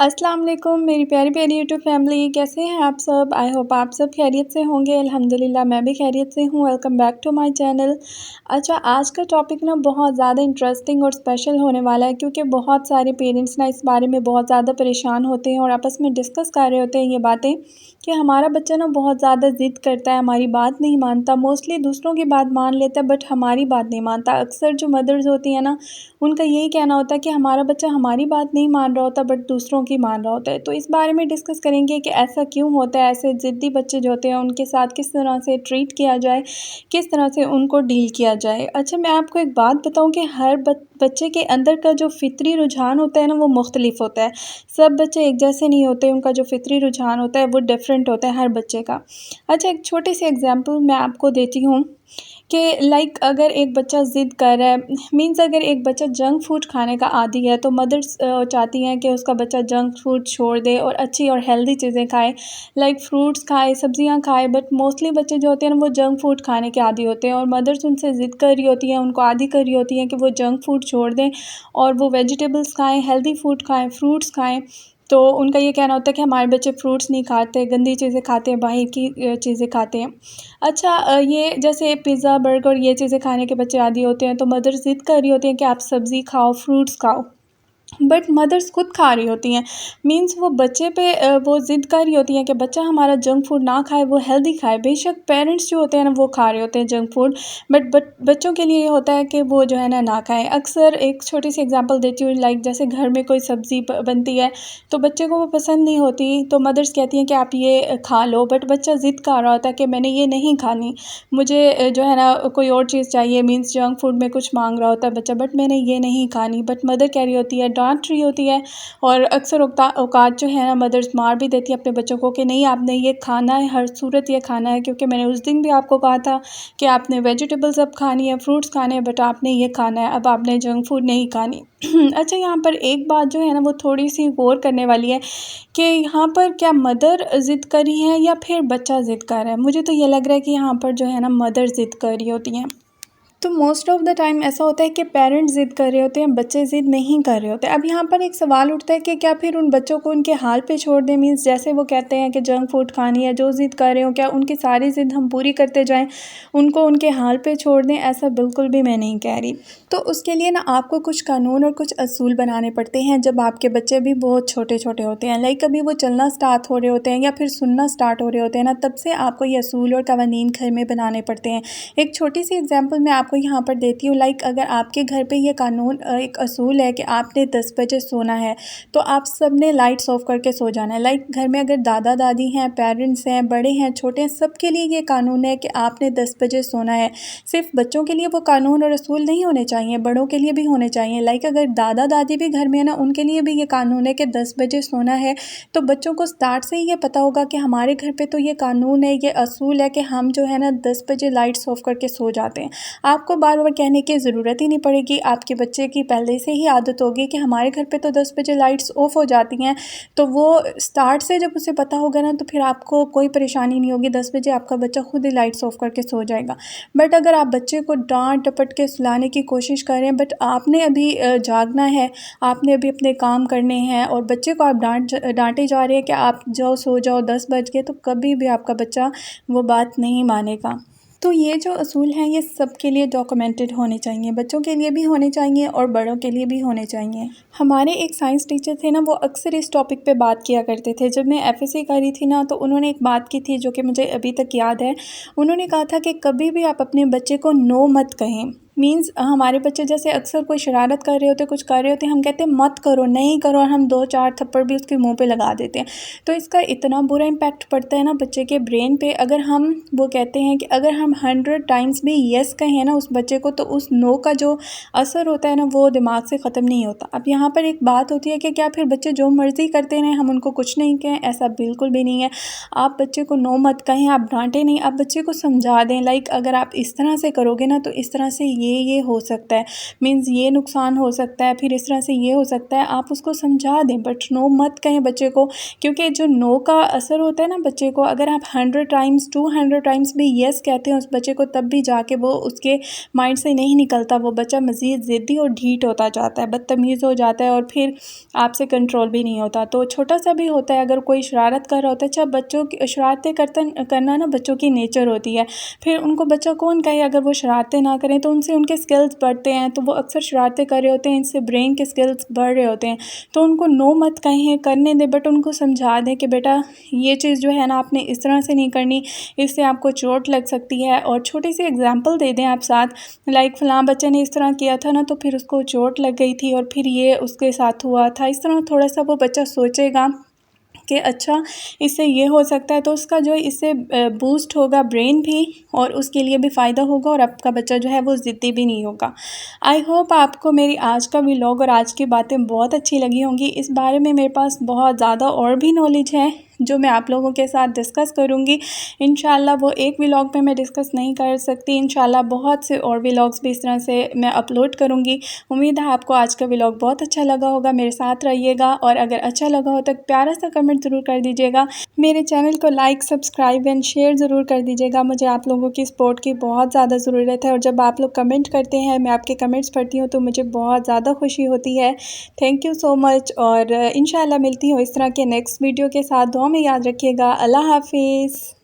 अस्सलाम वालेकुम मेरी प्यारी प्यारी यूट्यूब फैमिली, कैसे हैं आप सब। आई होप आप सब खैरियत से होंगे। अल्हम्दुलिल्लाह मैं भी खैरियत से हूँ। Welcome back to my channel. अच्छा, आज का टॉपिक ना बहुत ज़्यादा इंटरेस्टिंग और स्पेशल होने वाला है, क्योंकि बहुत सारे पेरेंट्स ना इस बारे में बहुत ज़्यादा परेशान होते हैं और आपस में डिस्कस कर रहे होते हैं ये बातें कि हमारा बच्चा ना बहुत ज़्यादा ज़िद करता है, हमारी बात नहीं मानता। मोस्टली दूसरों की बात मान लेता है बट हमारी बात नहीं मानता। अक्सर जो मदर्स होती हैं ना, उनका यही कहना होता है कि हमारा बच्चा हमारी बात नहीं मान रहा होता बट दूसरों की मान रहा होता है। तो इस बारे में डिस्कस करेंगे कि ऐसा क्यों होता है, ऐसे ज़िद्दी बच्चे जो होते हैं उनके साथ किस तरह से ट्रीट किया जाए, किस तरह से उनको डील किया जाए। अच्छा, मैं आपको एक बात बताऊं कि हर बच्चे के अंदर का जो फ़ितरी रुझान होता है ना, वो मुख्तलिफ होता है। सब बच्चे एक जैसे नहीं होते, उनका जो फ़ितरी रुझान होता है वो डिफरेंट होता है हर बच्चे का। अच्छा, एक छोटी सी एग्जांपल मैं आपको देती हूँ कि लाइक अगर एक बच्चा ज़िद कर रहा है, मीन्स अगर एक बच्चा जंक फूड खाने का आदी है, तो मदर्स चाहती हैं कि उसका बच्चा जंक फूड छोड़ दे और अच्छी और हेल्दी चीज़ें खाए, लाइक फ्रूट्स खाए, सब्जियां खाए। बट मोस्टली बच्चे जो होते हैं ना, वो जंक फूड खाने के आदी होते हैं और मदर्स उनसे ज़िद कर रही होती हैं, उनको आदी कर रही होती हैं कि वो जंक फूड छोड़ दें और वो वेजिटेबल्स खाएँ, हेल्दी फूड खाएँ, फ्रूट्स खाएँ। तो उनका ये कहना होता है कि हमारे बच्चे फ्रूट्स नहीं खाते, गंदी चीज़ें खाते हैं, बाहर की चीज़ें खाते हैं। अच्छा, ये जैसे पिज़्ज़ा, बर्गर ये चीज़ें खाने के बच्चे आदी होते हैं, तो मदर ज़िद कर रही होती हैं कि आप सब्ज़ी खाओ, फ्रूट्स खाओ। बट मदर्स खुद खा रही होती हैं। मीन्स वो बच्चे पे वो ज़िद कर रही होती हैं कि बच्चा हमारा जंक फूड ना खाए, वो हेल्दी खाए। बेशक पेरेंट्स जो होते हैं ना, वो खा रहे होते हैं जंक फूड, बट बच्चों के लिए ये होता है कि वो जो है ना खाएँ। अक्सर एक छोटी सी एग्जांपल देती हूँ, लाइक जैसे घर में कोई सब्ज़ी बनती है तो बच्चे को वो पसंद नहीं होती, तो मदर्स कहती हैं कि आप ये खा लो, बट बच्चा ज़िद कर रहा होता है कि मैंने ये नहीं खानी, मुझे जो है ना कोई और चीज़ चाहिए। मीन्स जंक फूड में कुछ मांग रहा होता है बच्चा, बट मैंने ये नहीं खानी। बट मदर कह रही होती है, डांट रही होती है, और अक्सर औकात जो है ना, मदर्स मार भी देती है अपने बच्चों को कि नहीं, आपने ये खाना है, हर सूरत ये खाना है, क्योंकि मैंने उस दिन भी आपको कहा था कि आपने वेजिटेबल्स अब खानी है, फ्रूट्स खाने हैं, बट आपने ये खाना है, अब आपने जंक फूड नहीं खानी। अच्छा, यहाँ पर एक बात जो है ना, वो थोड़ी सी गौर करने वाली है कि यहाँ पर क्या मदर ज़िद कर रही है या फिर बच्चा ज़िद कर रहा है। मुझे तो ये लग रहा है कि यहाँ पर जो है ना, मदर ज़िद कर रही होती हैं। तो मोस्ट ऑफ़ द टाइम ऐसा होता है कि पेरेंट्स ज़िद कर रहे होते हैं, बच्चे ज़िद नहीं कर रहे होते। अब यहाँ पर एक सवाल उठता है कि क्या फिर उन बच्चों को उनके हाल पे छोड़ दें। मीन्स जैसे वो कहते हैं कि जंक फूड खानी है, जो ज़िद कर रहे हो, क्या उनकी सारी ज़िद हम पूरी करते जाएं, उनको उनके हाल पे छोड़ दें? ऐसा बिल्कुल भी मैं नहीं कह रही। तो उसके लिए ना आपको कुछ कानून और कुछ असूल बनाने पड़ते हैं जब आपके बच्चे भी बहुत छोटे छोटे होते हैं। लाइक अभी वो चलना स्टार्ट हो रहे होते हैं या फिर सुनना स्टार्ट हो रहे होते हैं ना, तब से आपको ये असूल और कवानीन घर में बनाने पड़ते हैं। एक छोटी सी एग्जांपल मैं आपको यहाँ पर देती हूँ। लाइक अगर आपके घर पे ये कानून एक असूल है कि आपने 10 बजे सोना है, तो आप सब ने लाइट्स ऑफ करके सो जाना है। लाइक घर में अगर दादा दादी हैं, पेरेंट्स हैं, बड़े हैं, छोटे हैं, सबके लिए ये कानून है कि आपने 10 बजे सोना है। सिर्फ बच्चों के लिए वो कानून और असूल नहीं होने चाहिए, बड़ों के लिए भी होने चाहिए। लाइक अगर दादा दादी भी घर में है ना, उनके लिए भी ये कानून है कि 10 बजे सोना है। तो बच्चों को स्टार्ट से ही ये पता होगा कि हमारे घर पे तो ये कानून है, ये असूल है कि हम जो है ना 10 बजे लाइट्स ऑफ करके सो जाते हैं। आपको बार बार कहने की ज़रूरत ही नहीं पड़ेगी, आपके बच्चे की पहले से ही आदत होगी कि हमारे घर पे तो 10 बजे लाइट्स ऑफ हो जाती हैं। तो वो स्टार्ट से जब उसे पता होगा ना, तो फिर आपको कोई परेशानी नहीं होगी, 10 बजे आपका बच्चा खुद ही लाइट्स ऑफ करके सो जाएगा। बट अगर आप बच्चे को डांट डपट के सुलाने की कोशिश करें, बट आपने अभी जागना है, आपने अभी अपने काम करने हैं, और बच्चे को आप डांटे जा रहे हैं कि आप जाओ सो जाओ, 10 बज गए, तो कभी भी आपका बच्चा वो बात नहीं मानेगा। तो ये जो असूल हैं, ये सबके लिए डॉक्यूमेंटेड होने चाहिए, बच्चों के लिए भी होने चाहिए और बड़ों के लिए भी होने चाहिए। हमारे एक साइंस टीचर थे ना, वो अक्सर इस टॉपिक पे बात किया करते थे। जब मैं एफएससी कर रही थी ना, तो उन्होंने एक बात की थी जो कि मुझे अभी तक याद है। उन्होंने कहा था कि कभी भी आप अपने बच्चे को नो मत कहें। मीन्स हमारे बच्चे जैसे अक्सर कोई शरारत कर रहे होते, कुछ कर रहे होते, हम कहते हैं मत करो, नहीं करो, और हम 2-4 थप्पड़ भी उसके मुंह पे लगा देते हैं। तो इसका इतना बुरा इम्पैक्ट पड़ता है ना बच्चे के ब्रेन पे। अगर हम वो कहते हैं कि अगर हम 100 टाइम्स भी येस कहें ना उस बच्चे को, तो उस नो का जो असर होता है ना, वो दिमाग से ख़त्म नहीं होता। अब यहाँ पर एक बात होती है कि क्या फिर बच्चे जो मर्ज़ी करते रहें, हम उनको कुछ नहीं कहें? ऐसा बिल्कुल भी नहीं है। आप बच्चे को नो मत कहें, आप डांटें नहीं, आप बच्चे को समझा दें। लाइक अगर आप इस तरह से करोगे ना, तो इस तरह से ये हो सकता है, मीन्स ये नुकसान हो सकता है, फिर इस तरह से ये हो सकता है, आप उसको समझा दें, बट नो मत कहें बच्चे को, क्योंकि जो नो का असर होता है ना बच्चे को, अगर आप 100 टाइम्स 200 टाइम्स भी येस कहते हैं उस बच्चे को, तब भी जाके वो उसके माइंड से नहीं निकलता, वो बच्चा मज़ीद ज़िद्दी और ढीठ होता जाता है, बदतमीज़ हो जाता है और फिर आपसे कंट्रोल भी नहीं होता। तो छोटा सा भी होता है, अगर कोई शरारत कर रहा होता है, अच्छा बच्चों की शरारतें करना ना बच्चों की नेचर होती है, फिर उनको बच्चा कौन कहे अगर वो शरारतें ना करें, तो उनसे उनके स्किल्स बढ़ते हैं, तो वो अक्सर शरारतें कर रहे होते हैं, इनसे ब्रेन के स्किल्स बढ़ रहे होते हैं। तो उनको नो मत कहें, करने दें, बट उनको समझा दें कि बेटा ये चीज़ जो है ना आपने इस तरह से नहीं करनी, इससे आपको चोट लग सकती है, और छोटी सी एग्जांपल दे दें आप साथ, लाइक फ़लाँ बच्चे ने इस तरह किया था ना, तो फिर उसको चोट लग गई थी और फिर ये उसके साथ हुआ था। इस तरह थोड़ा सा वो बच्चा सोचेगा कि अच्छा इससे ये हो सकता है, तो उसका जो है इससे बूस्ट होगा ब्रेन भी, और उसके लिए भी फ़ायदा होगा, और आपका बच्चा जो है वो ज़िद्दी भी नहीं होगा। आई होप आपको मेरी आज का व्लॉग और आज की बातें बहुत अच्छी लगी होंगी। इस बारे में मेरे पास बहुत ज़्यादा और भी नॉलेज है जो मैं आप लोगों के साथ डिस्कस करूँगी। इंशाल्लाह वो एक व्लॉग में मैं डिस्कस नहीं कर सकती, इंशाल्लाह बहुत से और व्लॉग्स भी इस तरह से मैं अपलोड करूँगी। उम्मीद है आपको आज का व्लॉग बहुत अच्छा लगा होगा, मेरे साथ रहिएगा, और अगर अच्छा लगा हो तो प्यारा सा कमेंट ज़रूर कर दीजिएगा। मेरे चैनल को लाइक, सब्सक्राइब एंड शेयर ज़रूर कर दीजिएगा। मुझे आप लोगों की सपोर्ट की बहुत ज़्यादा ज़रूरत है, और जब आप लोग कमेंट करते हैं, मैं आपके कमेंट्स पढ़ती हूँ, तो मुझे बहुत ज़्यादा खुशी होती है। थैंक यू सो मच, और इंशाल्लाह मिलती हूँ इस तरह के नेक्स्ट वीडियो के साथ। दुआ में याद रखिएगा। अल्लाह हाफिज़।